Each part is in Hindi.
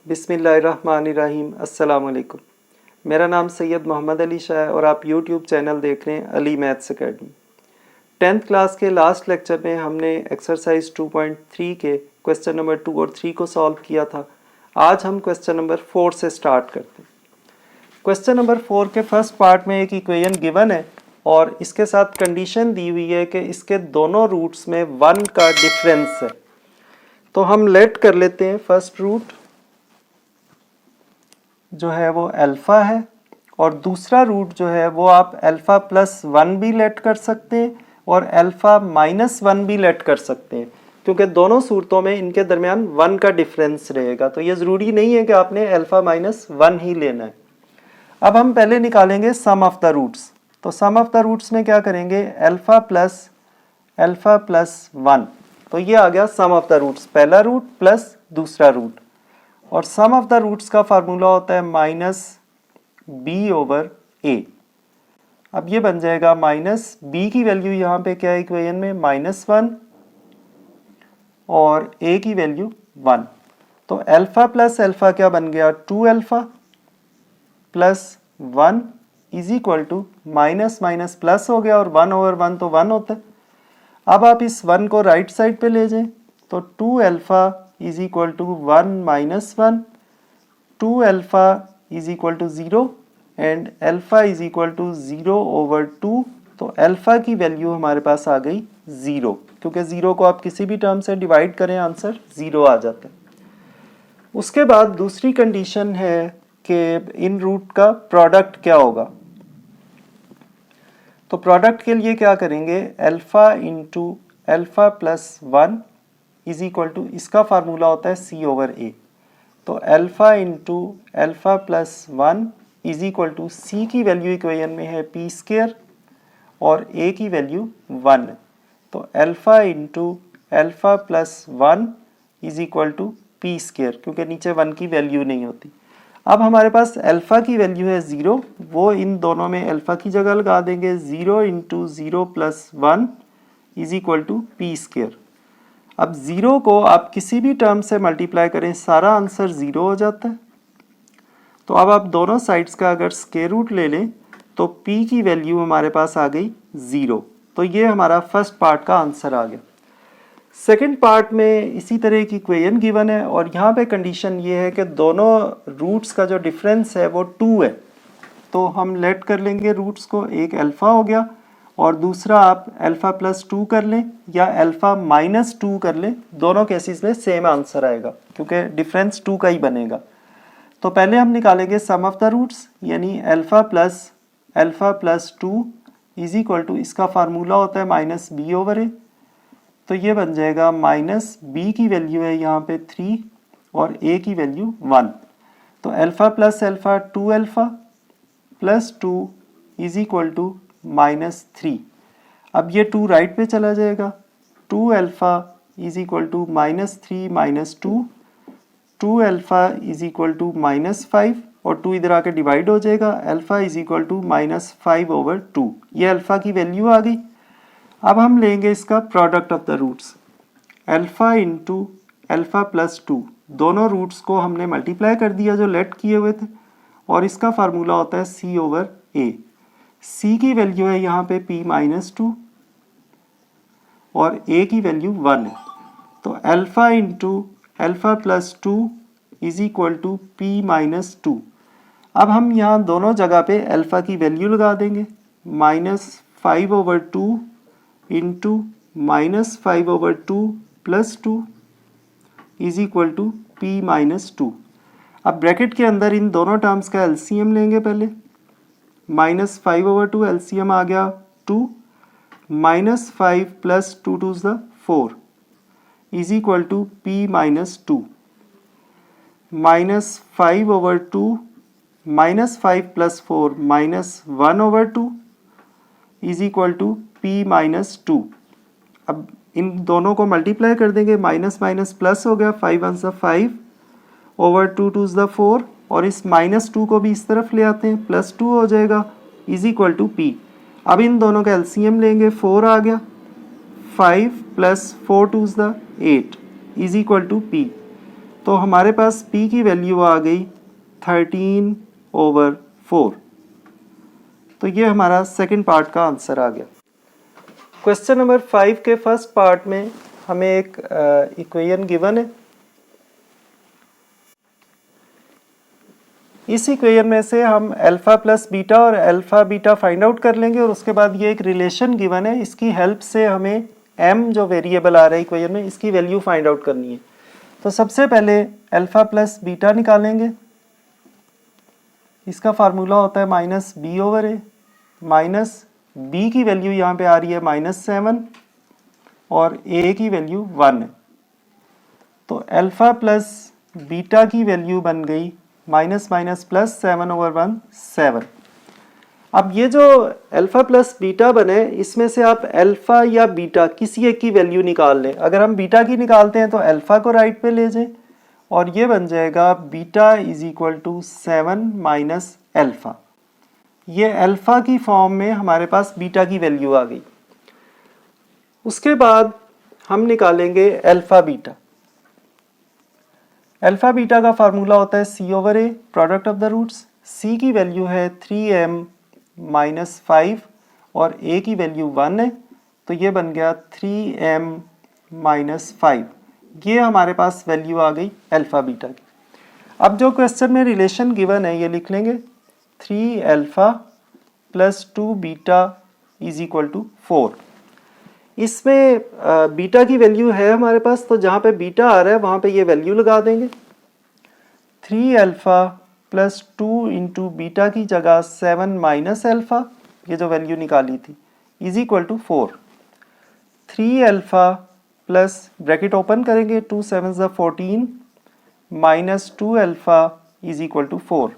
बिस्मिल्लाहिर्रहमानिर्रहीम। अस्सलाम वालेकुम। मेरा नाम सैयद मोहम्मद अली शाह है और आप यूट्यूब चैनल देख रहे हैं Ali maths academy. 10th class के लास्ट लेक्चर में हमने एक्सरसाइज 2.3 के क्वेश्चन नंबर 2 और 3 को सॉल्व किया था। आज हम क्वेश्चन नंबर 4 से स्टार्ट करते हैं। क्वेश्चन नंबर 4 के फर्स्ट पार्ट में एक इक्वेशन गिवन है और इसके साथ कंडीशन दी हुई है कि इसके दोनों रूट्स में 1 का डिफरेंस है। तो हम लेट कर लेते हैं फर्स्ट रूट जो है वो अल्फ़ा है और दूसरा रूट जो है वो आप अल्फ़ा प्लस 1 भी लेट कर सकते हैं और अल्फ़ा माइनस 1 भी लेट कर सकते हैं, क्योंकि दोनों सूरतों में इनके दरमियान 1 का डिफरेंस रहेगा। तो ये ज़रूरी नहीं है कि आपने अल्फ़ा माइनस 1 ही लेना है। अब हम पहले निकालेंगे सम ऑफ द रूट्स। तो सम ऑफ द रूट्स में क्या करेंगे, अल्फ़ा प्लस 1। तो ये आ गया सम ऑफ द रूट्स, पहला रूट प्लस दूसरा रूट। और सम ऑफ द रूट्स का फार्मूला होता है माइनस बी ओवर ए। अब ये बन जाएगा माइनस बी की वैल्यू यहाँ पे क्या है इक्वेशन में, -1 और ए की वैल्यू 1। तो अल्फ़ा प्लस अल्फ़ा क्या बन गया, 2 alpha plus 1 is equal to minus minus plus हो गया और 1 ओवर 1 तो 1 होता है। अब आप इस 1 को राइट साइड पे ले जाएं तो 2 alpha is equal to 1 minus 1, 2 alpha is equal to 0 and alpha is equal to 0 over 2। तो अल्फ़ा की वैल्यू हमारे पास आ गई 0, क्योंकि 0 को आप किसी भी टर्म से डिवाइड करें आंसर 0 आ जाता है। उसके बाद दूसरी कंडीशन है कि इन रूट का प्रोडक्ट क्या होगा। तो प्रोडक्ट के लिए क्या करेंगे, alpha into alpha plus 1 is equal to, इसका फार्मूला होता है सी ओवर ए। तो alpha into alpha plus 1 is equal to C की वैल्यू इक्वेशन में है पी स्क्वायर और ए की वैल्यू 1। तो alpha into alpha plus 1 is equal to P square, क्योंकि नीचे 1 की वैल्यू नहीं होती। अब हमारे पास अल्फ़ा की वैल्यू है 0, वो इन दोनों में अल्फ़ा की जगह लगा देंगे। 0 into 0 plus 1 is equal to P square. अब 0 को आप किसी भी टर्म से मल्टीप्लाई करें, सारा आंसर 0 हो जाता है। तो अब आप दोनों साइड्स का अगर स्क्वायर रूट ले लें तो p की वैल्यू हमारे पास आ गई 0। तो ये हमारा फर्स्ट पार्ट का आंसर आ गया। सेकंड पार्ट में इसी तरह की इक्वेशन गिवन है और यहाँ पे कंडीशन ये है कि दोनों रूट्स का जो डिफरेंस है वो 2 है। तो हम लेट कर लेंगे रूट्स को, एक अल्फ़ा हो गया और दूसरा आप अल्फ़ा प्लस 2 कर लें या अल्फ़ा माइनस 2 कर लें, दोनों केसेस में सेम आंसर आएगा क्योंकि डिफरेंस 2 का ही बनेगा। तो पहले हम निकालेंगे सम ऑफ द रूट्स, यानी alpha plus 2 is equal to, इसका फार्मूला होता है माइनस बी ओवर ए। तो ये बन जाएगा माइनस बी की वैल्यू है यहाँ पे 3 और ए की वैल्यू 1। तो alpha plus alpha 2 alpha plus 2 is equal to -3। अब ये 2 राइट पे चला जाएगा। 2 alpha is equal to -3 minus 2, 2 alpha is equal to -5 और 2 इधर आके डिवाइड हो जाएगा। Alpha is equal to -5 over 2, ये अल्फ़ा की वैल्यू आ गई। अब हम लेंगे इसका product of the roots, alpha into alpha plus 2, दोनों रूट्स को हमने मल्टीप्लाई कर दिया जो लेट किए हुए थे और इसका फार्मूला होता है सी ओवर ए। सी की वैल्यू है यहाँ पे p माइनस 2 और a की वैल्यू 1 है। तो alpha into alpha plus 2 is equal to p minus 2। अब हम यहाँ दोनों जगह पे अल्फ़ा की वैल्यू लगा देंगे, -5 over 2 into -5 over 2 plus 2 is equal to p minus 2। अब ब्रैकेट के अंदर इन दोनों टर्म्स का एलसीएम लेंगे पहले। -5 ओवर 2 एलसीएम आ गया 2, -5 plus 2 to the 4 is equal to p minus 2। -5 over 2 -5 plus 4 -1 over 2 is equal to p minus 2। अब इन दोनों को मल्टीप्लाई कर देंगे, माइनस माइनस प्लस हो गया, 5 वन सा 5 ओवर 2 टू द 4 और इस -2 को भी इस तरफ ले आते हैं, +2 हो जाएगा इज इक्वल टू p। अब इन दोनों का एलसीएम लेंगे, 4 आ गया, 5 plus 4 to the 8 is equal to p। तो हमारे पास p की वैल्यू आ गई 13/4। तो ये हमारा सेकंड पार्ट का आंसर आ गया। क्वेश्चन नंबर 5 के फर्स्ट पार्ट में हमें एक इक्वेशन गिवन है। इस इक्वेशन में से हम अल्फा प्लस बीटा और अल्फा बीटा फाइंड आउट कर लेंगे और उसके बाद ये एक रिलेशन गिवन है, इसकी हेल्प से हमें m जो वेरिएबल आ रहा है इक्वेशन में, इसकी वैल्यू फाइंड आउट करनी है। तो सबसे पहले अल्फा प्लस बीटा निकालेंगे। इसका फार्मूला होता है -b/a। माइनस b की वैल्यू यहाँ पे आ रही है -7 और a की वैल्यू 1 है। तो अल्फा प्लस बीटा की वैल्यू बन गई -7/1 7। अब ये जो अल्फा प्लस बीटा बने, इसमें से आप अल्फा या बीटा किसी एक की वैल्यू निकाल लें। अगर हम बीटा की निकालते हैं तो अल्फा को राइट पे ले जाएं और ये बन जाएगा बीटा = 7 माइनस अल्फा। ये अल्फा की फॉर्म में हमारे पास बीटा की वैल्यू आ गई। उसके बाद हम निकालेंगे अल्फा बीटा। अल्फा बीटा का फार्मूला होता है c/a, product of the roots. c की वैल्यू है 3m-5 और a की वैल्यू 1 है, तो ये बन गया 3m-5। ये हमारे पास वैल्यू आ गई अल्फा बीटा की। अब जो क्वेश्चन में रिलेशन गिवन है ये लिख लेंगे, 3 अल्फा प्लस 2 बीटा = 4। इसमें बीटा की वैल्यू है हमारे पास, तो जहाँ पे बीटा आ रहा है वहाँ पे ये वैल्यू लगा देंगे। 3 अल्फा प्लस 2 इंटू बीटा की जगह 7 माइनस अल्फा, ये जो वैल्यू निकाली थी, = 4। 3 अल्फा प्लस ब्रैकेट ओपन करेंगे, 2 7 14 minus 2 alpha = 4।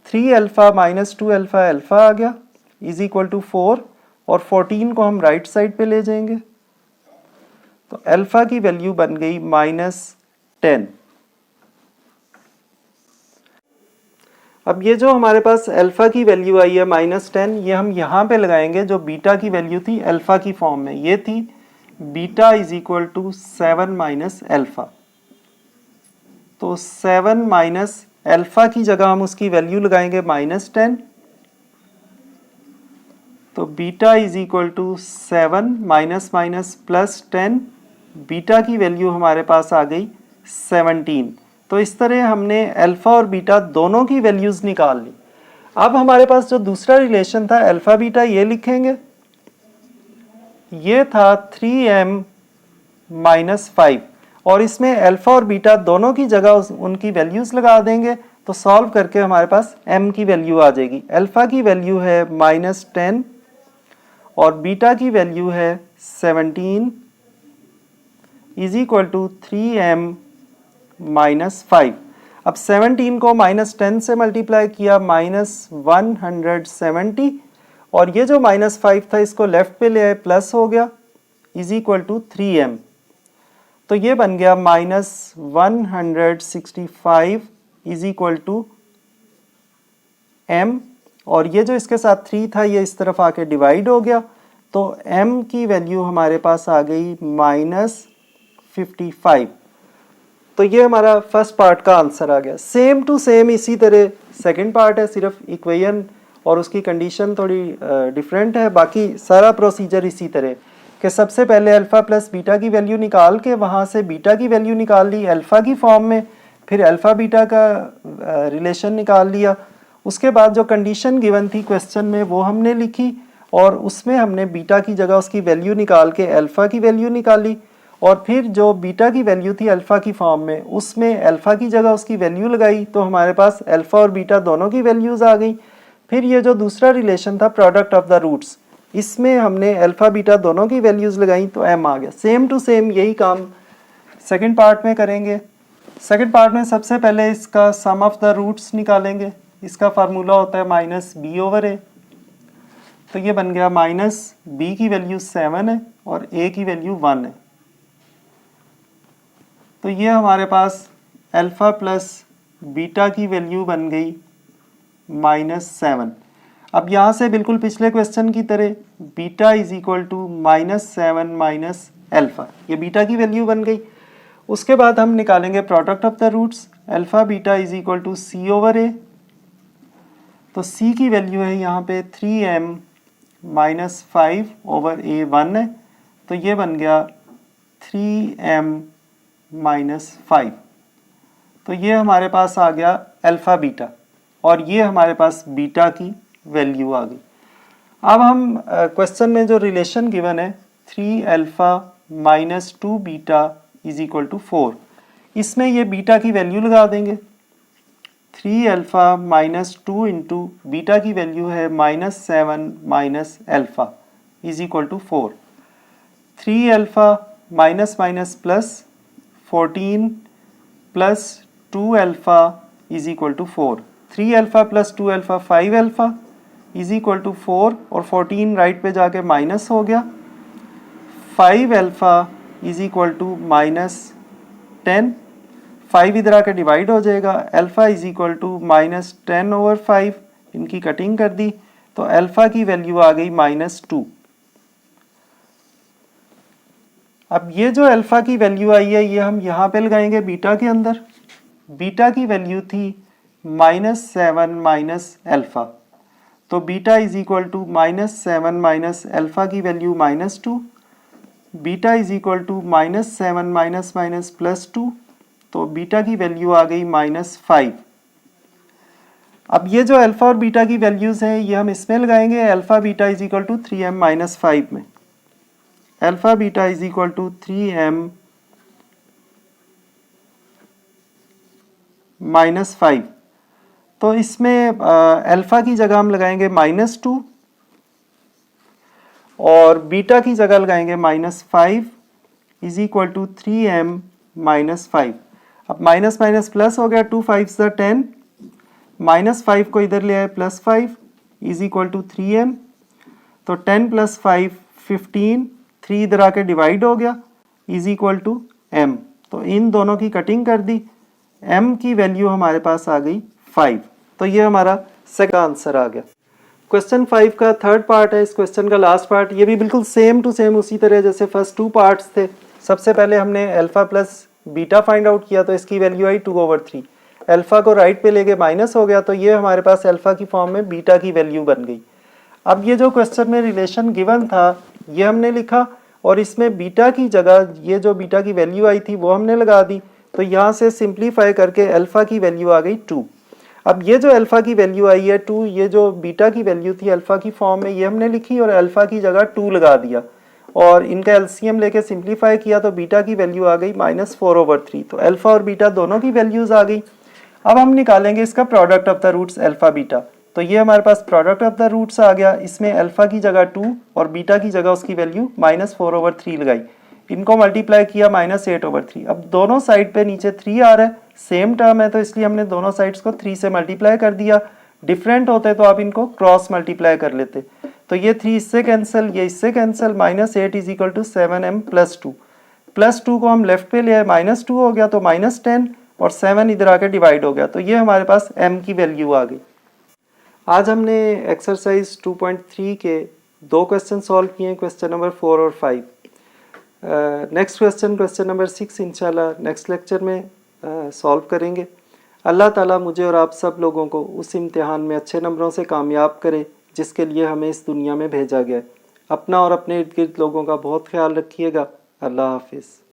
3 alpha minus 2 alpha alpha आ गया = 4 और 14 को हम राइट साइड पे ले जाएंगे, तो अल्फा की वैल्यू बन गई -10। अब ये जो हमारे पास अल्फा की वैल्यू आई है -10, ये हम यहाँ पे लगाएंगे। जो बीटा की वैल्यू थी अल्फा की फॉर्म में, ये थी बीटा = 7 माइनस अल्फा। तो 7 माइनस अल्फा की जगह हम उसकी वैल्यू लगाएंगे -10, तो बीटा = 7 माइनस माइनस +10, बीटा की वैल्यू हमारे पास आ गई 17। तो इस तरह हमने अल्फा और बीटा दोनों की वैल्यूज निकाल ली। अब हमारे पास जो दूसरा रिलेशन था अल्फा बीटा, ये लिखेंगे। ये था 3m-5 और इसमें अल्फा और बीटा दोनों की जगह उनकी वैल्यूज लगा देंगे, तो सॉल्व करके हमारे पास m की वैल्यू आ जाएगी। अल्फा की वैल्यू है -10 और बीटा की वैल्यू है 17 = 3m-5। अब 17 को -10 से मल्टीप्लाई किया, -170, और ये जो -5 था इसको लेफ्ट पे ले आए, प्लस हो गया = 3m। तो ये बन गया -165 = m, और ये जो इसके साथ 3 था ये इस तरफ आके डिवाइड हो गया, तो m की वैल्यू हमारे पास आ गई -55। तो ये हमारा फर्स्ट पार्ट का आंसर आ गया। सेम टू सेम इसी तरह सेकंड पार्ट है, सिर्फ इक्वेशन और उसकी कंडीशन थोड़ी डिफरेंट है। बाकी सारा प्रोसीजर इसी तरह कि सबसे पहले अल्फा प्लस बीटा की वैल्यू निकाल के वहाँ से बीटा की वैल्यू निकाल ली अल्फा की फॉर्म में, फिर अल्फा बीटा का रिलेशन निकाल लिया। उसके बाद जो कंडीशन गिवन थी क्वेश्चन में वो हमने लिखी और उसमें हमने बीटा की जगह उसकी वैल्यू निकाल के अल्फा की वैल्यू निकाली, और फिर जो बीटा की वैल्यू थी अल्फा की फॉर्म में उसमें अल्फा की जगह उसकी वैल्यू लगाई, तो हमारे पास अल्फा और बीटा दोनों की वैल्यूज़ आ गई। फिर ये जो दूसरा रिलेशन था प्रोडक्ट ऑफ द रूट्स, इसमें हमने अल्फा बीटा दोनों की वैल्यूज़ लगाई, तो m आ गया। सेम टू सेम यही काम सेकंड पार्ट में करेंगे। सेकंड पार्ट में सबसे पहले इसका सम ऑफ द रूट्स निकालेंगे। इसका फार्मूला होता है -b/a। तो ये बन गया -b की वैल्यू 7 है और a की वैल्यू 1 है, तो ये हमारे पास अल्फा प्लस बीटा की वैल्यू बन गई -7। अब यहाँ से बिल्कुल पिछले क्वेश्चन की तरह बीटा = -7 माइनस अल्फा, ये बीटा की वैल्यू बन गई। उसके बाद हम निकालेंगे product of the roots, alpha beta is equal to C over A. तो c की वैल्यू है यहाँ पे 3m माइनस 5 ओवर a 1 है, तो ये बन गया 3m माइनस 5। तो ये हमारे पास आ गया अल्फ़ा बीटा, और ये हमारे पास बीटा की वैल्यू आ गई। अब हम क्वेश्चन में जो रिलेशन गिवन है 3 alpha minus 2 beta is equal to 4, इसमें ये बीटा की वैल्यू लगा देंगे। 3 अल्फ़ा माइनस 2 इंटू बीटा की वैल्यू है minus 7 minus alpha is equal to 4। 3 alpha minus minus plus 14 plus 2 alpha is equal to 4। 3 alpha plus 2 alpha 5 alpha is equal to 4, और 14 राइट पे जाके माइनस हो गया। 5 alpha is equal to minus 10, 5 इधर आके डिवाइड हो जाएगा। Alpha is equal to minus 10 over 5, इनकी कटिंग कर दी, तो अल्फ़ा की वैल्यू आ गई माइनस 2। अब ये जो अल्फ़ा की वैल्यू आई है ये हम यहाँ पे लगाएंगे बीटा के अंदर। बीटा की वैल्यू थी माइनस 7 माइनस अल्फ़ा, तो beta is equal to minus 7 minus alpha की value minus 2, beta is equal to minus 7 minus minus plus 2, तो बीटा की वैल्यू आ गई माइनस 5। अब ये जो अल्फ़ा और बीटा की वैल्यूज़ हैं ये हम इसमें लगाएंगे, alpha beta is equal to 3m minus 5 में। Alpha beta is equal to 3m minus 5, तो इसमें अल्फ़ा की जगह हम लगाएंगे माइनस 2 और बीटा की जगह लगाएंगे minus 5 is equal to 3m minus 5। अब माइनस माइनस प्लस हो गया, 2 5 ज़ा 10, माइनस 5 को इधर ले आए plus 5 is equal to 3m, तो 10 प्लस 5 15, 3 इधर आके डिवाइड हो गया इज इक्वल टू m, तो इन दोनों की कटिंग कर दी, m की वैल्यू हमारे पास आ गई 5। तो ये हमारा सेकंड आंसर आ गया। क्वेश्चन 5 का थर्ड पार्ट है इस क्वेश्चन का लास्ट पार्ट, ये भी बिल्कुल सेम टू सेम उसी तरह जैसे फर्स्ट 2 पार्ट्स थे। सबसे पहले हमने alpha plus beta find out किया, तो इसकी वैल्यू आई 2 ओवर 3। अल्फ़ा को राइट पे लेके माइनस हो गया, तो ये हमारे पास अल्फ़ा की फॉर्म में बीटा की वैल्यू बन गई। अब ये जो क्वेश्चन में रिलेशन गिवन था ये हमने लिखा, और इसमें बीटा की जगह ये जो बीटा की वैल्यू आई थी वो हमने लगा दी, तो यहाँ से सिंप्लीफाई करके अल्फ़ा की वैल्यू आ गई 2। अब ये जो अल्फ़ा की वैल्यू आई है 2, ये जो बीटा की वैल्यू थी अल्फ़ा की फॉर्म में ये हमने लिखी और अल्फ़ा की जगह 2 लगा दिया, और इनका एलसीएम लेके सिंप्लीफाई किया तो बीटा की वैल्यू आ गई माइनस 4 ओवर 3। तो अल्फ़ा और बीटा दोनों की वैल्यूज़ आ गई। अब हम निकालेंगे इसका product of the roots alpha beta, तो ये हमारे पास प्रोडक्ट ऑफ द रूट्स आ गया। इसमें अल्फ़ा की जगह 2 और बीटा की जगह उसकी वैल्यू माइनस 4 ओवर 3 लगाई, इनको मल्टीप्लाई किया माइनस 8 ओवर 3। अब दोनों साइड पे नीचे 3 आ रहा है, सेम टर्म है, तो इसलिए हमने दोनों साइड्स को 3 से मल्टीप्लाई कर दिया। डिफरेंट होते तो आप इनको क्रॉस मल्टीप्लाई कर लेते, तो ये 3 इससे कैंसिल, ये इससे cancel, minus 8 is equal to 7m plus 2। Plus 2 को हम लेफ्ट पे ले आए, माइनस 2 हो गया तो माइनस 10, और 7 इधर आके डिवाइड हो गया, तो ये हमारे पास m की वैल्यू आ गई। आज हमने एक्सरसाइज 2.3 के 2 क्वेश्चन सॉल्व किए, क्वेश्चन नंबर 4 और 5। नेक्स्ट क्वेश्चन नंबर 6 इंशाल्लाह नेक्स्ट लेक्चर में सॉल्व करेंगे। अल्लाह ताला मुझे और आप सब लोगों को उस इम्तिहान में अच्छे नंबरों से कामयाब करे जिसके लिए हमें इस दुनिया में भेजा गया है। अपना और अपने इर्द गिर्द लोगों का बहुत ख्याल रखिएगा। अल्लाह हाफिज़।